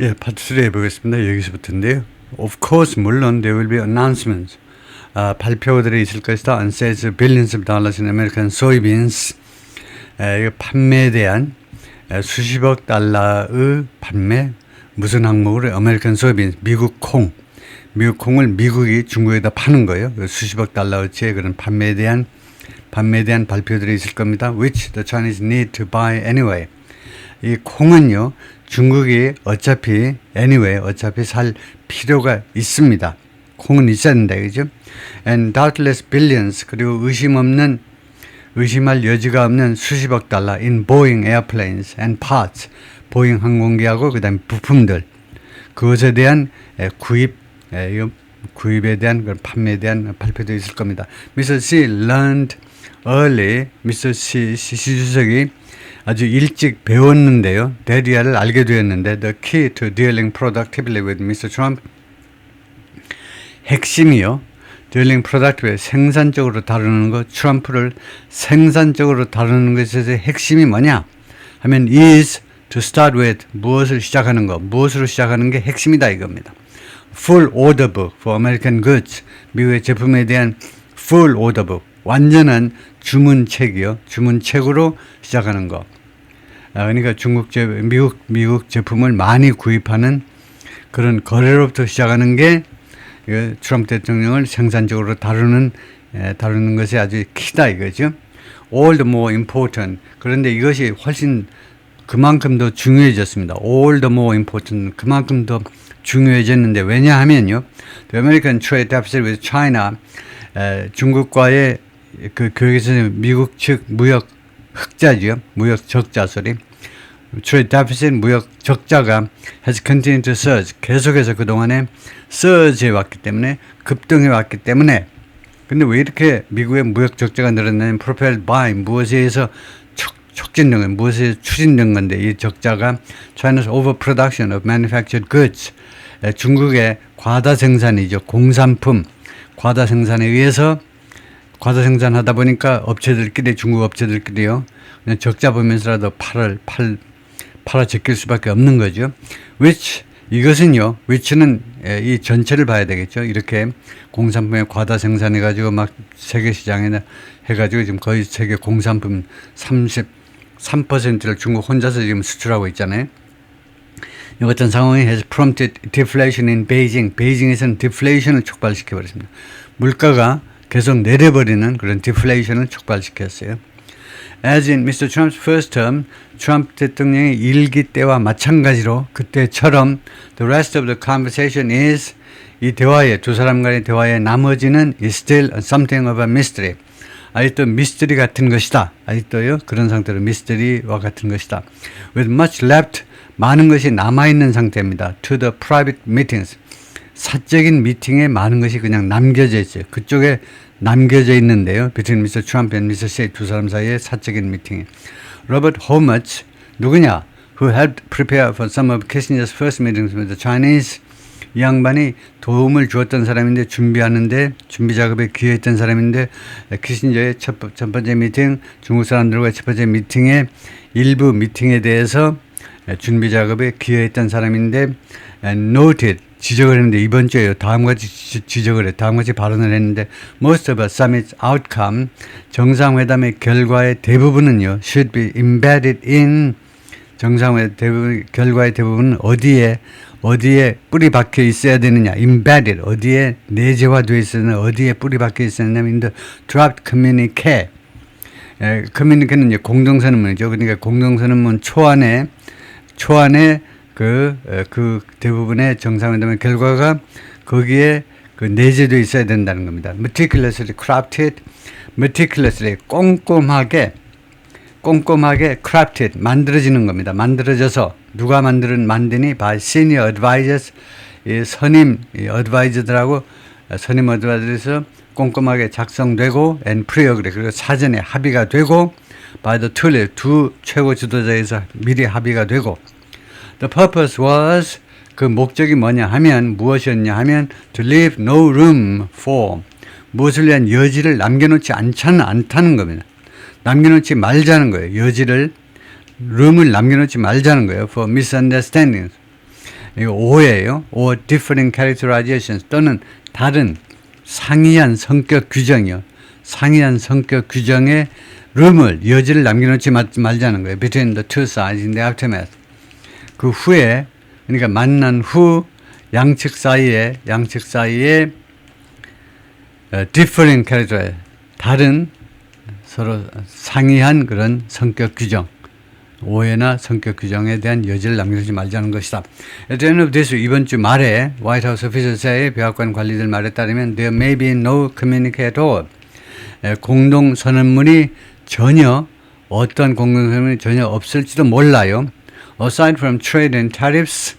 예, 파트 3 해보겠습니다. 여기서부터인데요. Of course, 물론 there will be announcements. 발표들이 있을 것이다. On sales of billions of dollars in American soybeans. 판매에 대한 수십억 달러의 판매. 무슨 항목으로? American soybeans, 미국 콩. 미국 콩을 미국이 중국에다 파는 거예요. 수십억 달러어치의 그런 판매에 대한 발표들이 있을 겁니다. Which the Chinese need to buy anyway. 이 콩은요, 중국이 어차피 살 필요가 있습니다. 콩은 있어야 된다, 그죠? And doubtless billions, 그리고 의심할 여지가 없는 수십억 달러 in Boeing airplanes and parts, 보잉 항공기하고 그 다음에 부품들, 그것에 대한 구입에 대한 그런 판매에 대한 발표도 있을 겁니다. Mr. Xi learned early, Mr. 시 주석이 아주 일찍 배웠는데요. 대리아를 알게 되었는데 the key to dealing productively with Mr. Trump, 핵심이요. dealing productively, 생산적으로 다루는 것, 트럼프를 생산적으로 다루는 것에서 핵심이 뭐냐 하면 is to start with, 무엇으로 시작하는 게 핵심이다 이겁니다. Full order book for American goods, 미국의 제품에 대한 full order book, 완전한 주문책이요. 주문책으로 시작하는 거. 그러니까 미국 제품을 많이 구입하는 그런 거래로부터 시작하는 게 트럼프 대통령을 생산적으로 다루는 것이 아주 키다 이거죠. All the more important. 그런데 이것이 훨씬 그만큼 더 중요해졌습니다. All the more important. 그만큼 더 중요해졌는데 왜냐하면요. The American trade deficit with China, 중국과의 그 교역에서 미국 측 무역 흑자지요. 무역 적자 소리. trade deficit, 무역 적자가 has continued to surge. 계속해서 그동안에 surge 해왔기 때문에, 급등해 왔기 때문에. 근데 왜 이렇게 미국의 무역 적자가 늘었냐면 propelled by, 무엇에 의해서 촉진된 건, 무엇에 추진된 건데, 이 적자가 China's overproduction of manufactured goods, 중국의 과다 생산이죠. 공산품, 과다 생산에 의해서 과다 생산하다 보니까 중국 업체들끼리요. 그냥 적자 보면서라도 팔아 제낄 수밖에 없는 거죠. 이것은요, which는 이 전체를 봐야 되겠죠. 이렇게 공산품의 과다 생산해가지고 막 세계 시장에 해가지고 지금 거의 세계 공산품 33%를 중국 혼자서 지금 수출하고 있잖아요. 이 같은 상황이 has prompted deflation in Beijing. 베이징에서는 deflation을 촉발시켜버렸습니다. 물가가 계속 내려버리는 그런 deflation을 촉발시켰어요. As in Mr. Trump's first term, 트럼프 대통령의 일기 때와 마찬가지로 그때처럼 the rest of the conversation is, 이 대화의 두 사람 간의 대화의 나머지는 is still something of a mystery. 아직도 미스터리 같은 것이다. 아직도요. 그런 상태로 미스터리와 같은 것이다. With much left, 많은 것이 남아있는 상태입니다. To the private meetings. 사적인 미팅에 많은 것이 그냥 남겨져 있어요. 그쪽에 남겨져 있는데요. Between Mr. Trump and Mr. Xi, 두 사람 사이의 사적인 미팅에. Robert Hormuz, 누구냐? Who helped prepare for some of Kissinger's first meetings with the Chinese. 이 양반이 도움을 주었던 사람인데, 준비 작업에 기여했던 사람인데, 키신저의 첫 번째 미팅, 중국 사람들과 첫 번째 미팅의 일부 미팅에 대해서 준비 작업에 기여했던 사람인데, noted, 지적을 했는데, 이번 주에요. 다음같이 발언을 했는데, most of a summit's outcome, 정상회담의 결과의 대부분은요, should be embedded in, 결과의 대부분은 어디에 뿌리 박혀 있어야 되느냐, embedded, 어디에 내재화되어 있어야 되느냐, 어디에 뿌리 박혀 있어야 되느냐, in the draft communique. communique는 이제 공동선언문이죠. 그러니까 공동선언문 초안에 그 대부분의 정상회담의 결과가 거기에 그 내재되어 있어야 된다는 겁니다. meticulously crafted, 꼼꼼하게 crafted, 만들어지는 겁니다. 만들어져서 누가 만드니? by senior advisors, 선임 advisor들에서 꼼꼼하게 작성되고 and pre-agreed, 그리고 사전에 합의가 되고 by the 두 최고 지도자에서 미리 합의가 되고. The purpose was, 그 목적이 무엇이었냐 하면 to leave no room for, 무엇을 위한 여지를 남겨놓지 않다는 겁니다. 남겨놓지 말자는 거예요. room을 남겨놓지 말자는 거예요. For misunderstandings. 이거 O예요. or different characterizations 또는 다른 상이한 성격 규정이요. 상이한 성격 규정의 룸을 여지를 남겨놓지 말자는 거예요. between the two sides in the aftermath. 그 후에 그러니까 만난 후 양측 사이에 different character 다른 서로 상이한 그런 성격 규정 오해나 성격 규정에 대한 여지를 남겨두지 말자는 것이다. At the end of this 이번 주 말에 White House officials의 백악관 관리들 말에 따르면 there may be no communique at all. 공동 선언문이 전혀 어떤 공동 선언문이 전혀 없을지도 몰라요. Aside from trade and tariffs,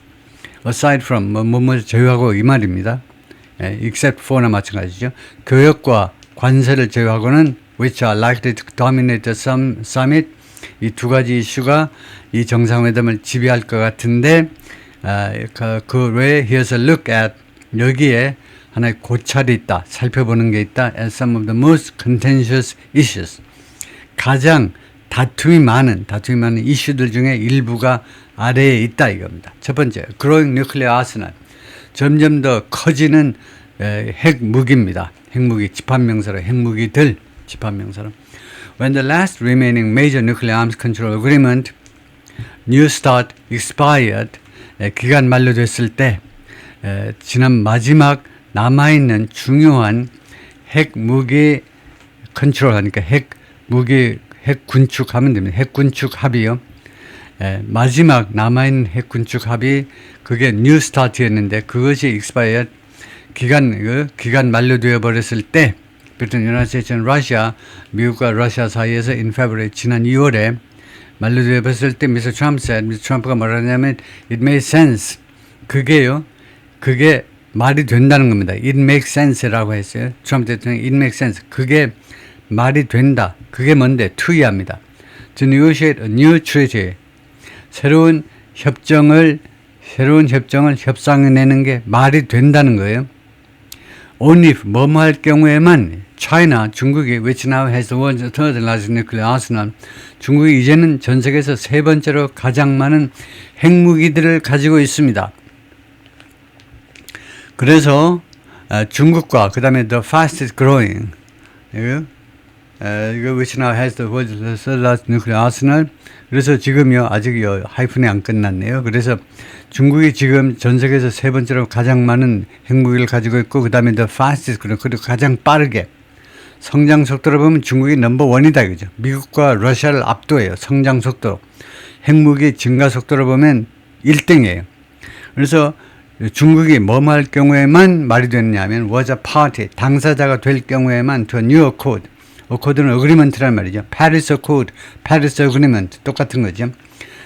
aside from 뭐뭐 제외하고 이 말입니다. except for나 마찬가지죠. 교역과 관세를 제외하고는 which are likely to dominate the summit 이 두 가지 이슈가 이 정상회담을 지배할 것 같은데 그 외에 here's a look at 여기에 하나의 고찰이 있다. 살펴보는 게 있다. At some of the most contentious issues 가장 다툼이 많은 이슈들 중에 일부가 아래에 있다 이겁니다. 첫 번째, growing nuclear arsenal 점점 더 커지는 핵무기입니다. 핵무기 집합명사로 핵무기들 집합명사로 When the last remaining major nuclear arms control agreement, New START, expired, 기간 만료됐을 때 지난 마지막 남아있는 중요한 핵무기 컨트롤하니까 핵무기 핵군축하면 됩니다. 핵군축 합의요. 마지막 남아있는 핵군축 합의 그게 New START였는데 그것이 expired 기간 만료되어 버렸을 때 Between United States and Russia, 미국과 러시아 사이에서 in February, 지난 2월에 만료되어 봤을 때 Mr. Trump said, Mr. 트럼프가 뭐라 하냐면 it made sense. 그게 말이 된다는 겁니다. It makes sense라고 했어요. 트럼프 대통령이 it makes sense. 그게 말이 된다. 그게 뭔데? 투의합니다. To negotiate a new treaty. 새로운 협정을 협상해내는 게 말이 된다는 거예요. Only if 뭐뭐 할 경우에만 China, 중국이 which now has the world's third largest nuclear arsenal 중국이 이제는 전 세계에서 세 번째로 가장 많은 핵무기들을 가지고 있습니다. 그래서 중국과 그 다음에 the fastest growing 이거 which now has the world's third largest nuclear arsenal 그래서 지금요 아직요 하이픈이 안 끝났네요. 그래서 중국이 지금 전 세계에서 세 번째로 가장 많은 핵무기를 가지고 있고 그 다음에 the fastest 그리고 가장 빠르게 성장 속도로 보면 중국이 넘버 원이다 이거죠. 미국과 러시아를 압도해요. 성장 속도 핵무기 증가 속도로 보면 1등이에요. 그래서 중국이 뭐뭐 할 경우에만 말이 되느냐면 was a party 당사자가 될 경우에만 to a new accord 어코드는 어그리먼트란 말이죠. Paris Accord, Paris Agreement 똑같은 거죠.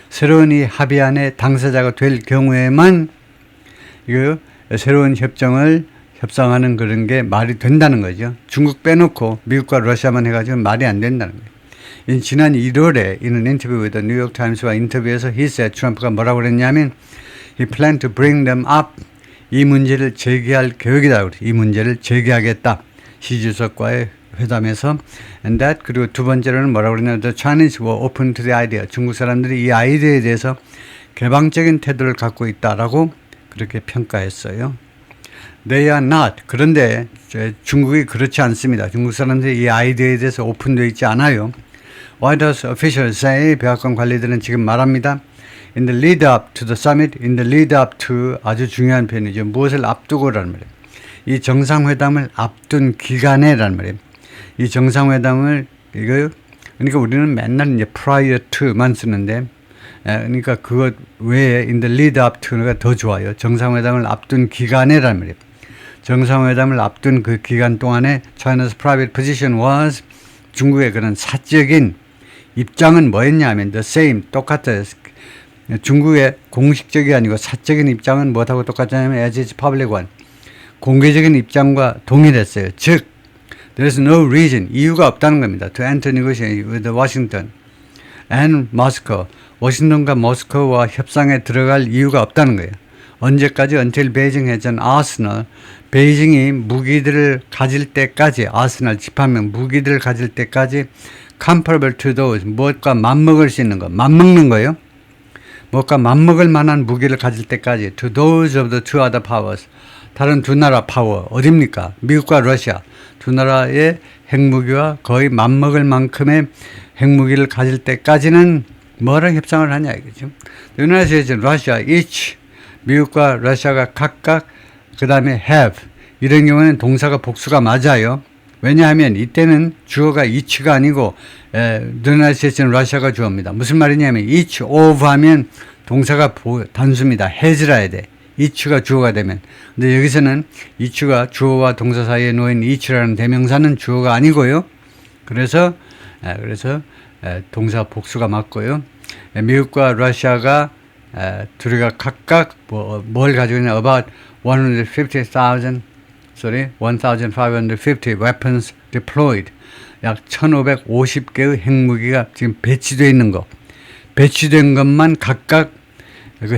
새로운 이 합의안에 당사자가 될 경우에만 이거 새로운 협정을 협상하는 그런 게 말이 된다는 거죠. 중국 빼놓고 미국과 러시아만 해가지고 말이 안 된다는 거예요. 지난 1월에 이는 인터뷰 with the New York Times와 인터뷰에서 he said 트럼프가 뭐라고 그랬냐면 he planned to bring them up 이 문제를 제기할 계획이다. 이 문제를 제기하겠다. 시 주석과의 회담에서 and that 그리고 두 번째로는 뭐라고 그러냐면 the Chinese were open to the idea 중국 사람들이 이 아이디어에 대해서 개방적인 태도를 갖고 있다라고 그렇게 평가했어요. They are not 그런데 중국이 그렇지 않습니다. 중국 사람들이 이 아이디어에 대해서 오픈되어 있지 않아요. White House officials say 백악관 관리들은 지금 말합니다. In the lead up to the summit, in the lead up to 아주 중요한 표현이죠. 무엇을 앞두고라는 말이에요. 이 정상회담을 앞둔 기간에라는 말이에요. 이 정상회담을 그러니까 우리는 맨날 이제 prior to만 쓰는데 그러니까 그것 외에 in the lead up to가 더 좋아요. 정상회담을 앞둔 기간에란 말이에요. 정상회담을 앞둔 그 기간 동안에 China's private position was 중국의 그런 사적인 입장은 뭐였냐면 the same 똑같아요. 중국의 공식적이 아니고 사적인 입장은 뭐하고 똑같냐면 as its public one 공개적인 입장과 동일했어요. 즉 There's no reason, 이유가 없다는 겁니다. To enter negotiation with Washington and Moscow. 워싱턴과 모스크바와 협상에 들어갈 이유가 없다는 거예요. 언제까지? Until Beijing has an arsenal. 베이징이 무기들을 가질 때까지, 아스날 집합명 무기들을 가질 때까지 comparable to those, 무엇과 맞먹을 수 있는 거, 맞먹는 거예요. 뭐가 맞먹을 만한 무기를 가질 때까지 to those of the two other powers 다른 두 나라 파워 어딥니까? 미국과 러시아 두 나라의 핵무기와 거의 맞먹을 만큼의 핵무기를 가질 때까지는 뭐랑 협상을 하냐 이거죠. United States and Russia each 미국과 러시아가 각각 그 다음에 have 이런 경우에는 동사가 복수가 맞아요. 왜냐하면 이때는 주어가 each가 아니고 United States and Russia가 주어입니다. 무슨 말이냐면 each of 하면 동사가 단수입니다. has라 해야 돼. each가 주어가 되면. 근데 여기서는 each가 주어와 동사 사이에 놓인 each라는 대명사는 주어가 아니고요. 그래서 동사 복수가 맞고요. 미국과 러시아가 둘이가 각각 뭘 가지고 있냐 about 1,550 weapons deployed 약 1,550개의 핵무기가 지금 배치되어 있는 거 배치된 것만 각각 그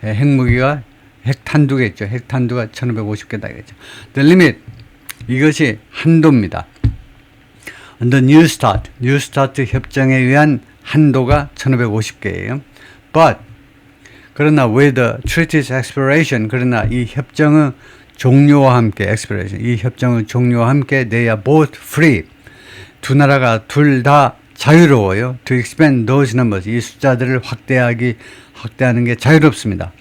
핵무기가 핵탄두겠죠. 핵탄두가 1,550개다 이거죠. The limit 이것이 한도입니다. The New START 협정에 의한 한도가 1,550개예요. But 그러나 with the treaty's expiration 그러나 이 협정의 종료와 함께 expiration 이 협정의 종료와 함께 they are both free 두 나라가 둘 다 자유로워요. To expand those numbers 이 숫자들을 확대하는 게 자유롭습니다.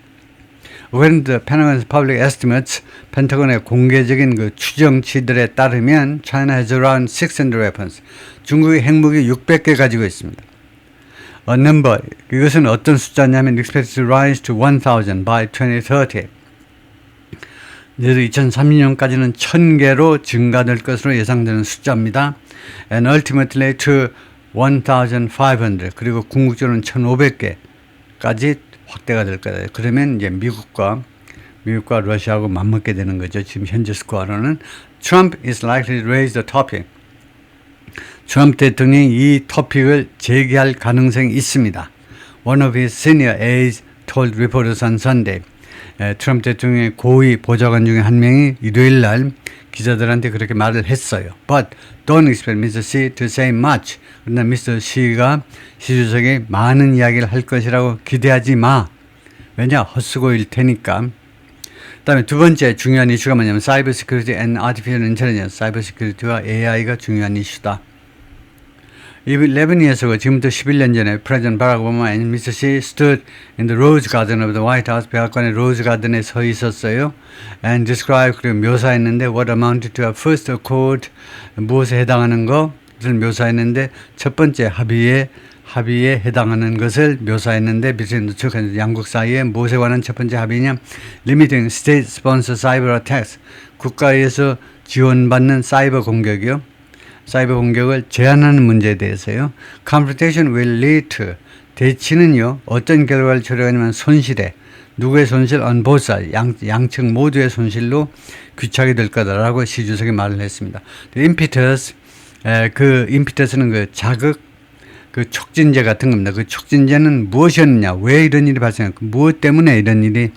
According to the Pentagon's public estimates 펜타곤의 공개적인 그 추정치들에 따르면 China has around 600 weapons 중국이 핵무기 600개 가지고 있습니다. A number 이것은 어떤 숫자냐면 expected to rise to 1,000 by 2030 그래서 2030년까지는 1,000개로 증가될 것으로 예상되는 숫자입니다. And ultimately to 1,500 그리고 궁극적으로는 1,500개까지 확대가 될 거예요. 그러면 이제 미국과 러시아하고 맞먹게 되는 거죠. 지금 현재 스코어로는 Trump is likely to raise the topic. 트럼프 대통령이 이 토픽을 제기할 가능성이 있습니다. One of his senior aides told reporters on Sunday. 트럼프 대통령의 고위 보좌관 중에 한 명이 일요일 날 기자들한테 그렇게 말을 했어요. But don't expect Mr. Xi to say much. 그러나 Mr. Xi가 시 주석이 많은 이야기를 할 것이라고 기대하지 마. 왜냐? 헛수고일 테니까. 그 다음에 두 번째 중요한 이슈가 뭐냐면 Cyber Security and Artificial Intelligence. 사이버 시큐리티와 AI가 중요한 이슈다. 11years 지금부터 11년 전에 President Barack Obama and Mr. Xi stood in the Rose Garden of the White House. 백악관의 로즈 가든에 서 있었어요. And described 그리고 묘사했는데 what amounted to a first accord 무엇에 해당하는 것을 묘사했는데 첫 번째 합의에 해당하는 것을 묘사했는데 양국 사이에 무엇에 관한 첫 번째 합의냐 Limiting State-Sponsored Cyber Attacks 국가에서 지원받는 사이버 공격이요. 사이버 공격을 제한하는 문제에 대해서요. Confrontation will lead to 대치는요. 어떤 결과를 초래하냐면 손실에 누구의 손실? On both sides. 양측 모두의 손실로 귀착이 될 거다라고 시 주석이 말을 했습니다. impetus 그 impetus는 그 자극 그 촉진제 같은 겁니다. 그 촉진제는 무엇이었느냐? 왜 이런 일이 발생했고 무엇 때문에 이런 일이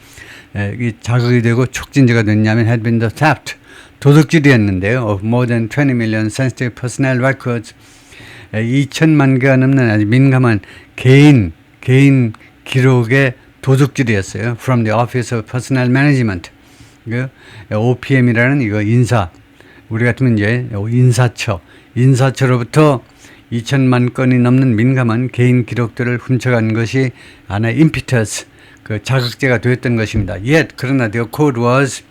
자극이 되고 촉진제가 됐냐면 had been the theft 도둑질이었는데요. Of more than 20 million sensitive personnel records 2천만 개가 넘는 아주 민감한 개인 기록의 도둑질이었어요. From the Office of Personnel Management OPM이라는 이거 우리 같으면 이제 인사처로부터 2천만 건이 넘는 민감한 개인 기록들을 훔쳐간 것이 하나의 impetus 그 자극제가 되었던 것입니다. Yet 그러나 the accord was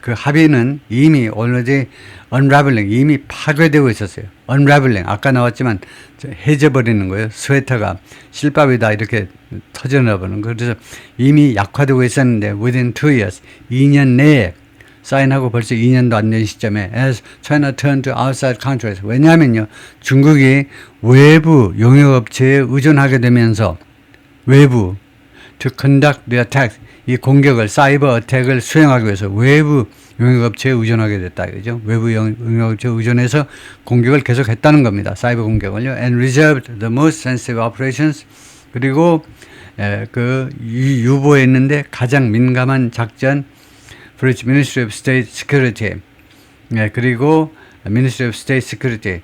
그 합의는 이미 already unraveling 이미 파괴되고 있었어요. unraveling 아까 나왔지만 해져버리는 거예요. 스웨터가 실밥이다 이렇게 터져나버리는 거. 그래서 이미 약화되고 있었는데 within 2 years 2년 내에 사인하고 벌써 2년도 안 된 시점에 as China turned to outside countries 왜냐하면요 중국이 외부 용역업체에 의존하게 되면서 외부 to conduct the attacks 이 공격을 사이버 어택을 수행하기 위해서 외부 용역업체에 의존하게 됐다 이거죠. 외부 용역업체에 의존해서 공격을 계속했다는 겁니다. 사이버 공격을요. And reserved the most sensitive operations 그리고 그 유보했는데 가장 민감한 작전 for its Ministry of State Security 그리고 Ministry of State Security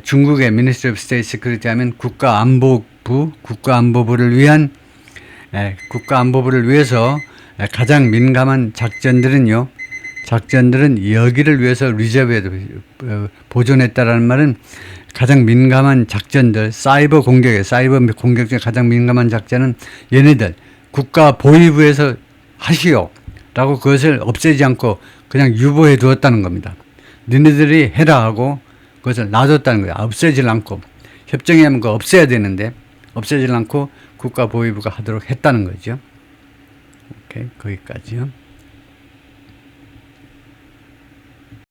중국의 Ministry of State Security 하면 국가안보부를 위한 국가안보부를 위해서 가장 민감한 작전들은 여기를 위해서 리저브에 보존했다라는 말은 가장 민감한 작전들, 사이버 공격 중에 가장 민감한 작전은 얘네들 국가 보위부에서 하시오 라고 그것을 없애지 않고 그냥 유보해 두었다는 겁니다. 너네들이 해라 하고 그것을 놔뒀다는 거예요. 없애질 않고. 협정에 하면 그거 없애야 되는데 없애질 않고 국가 보위부가 하도록 했다는 거죠. 오케이, 거기까지요.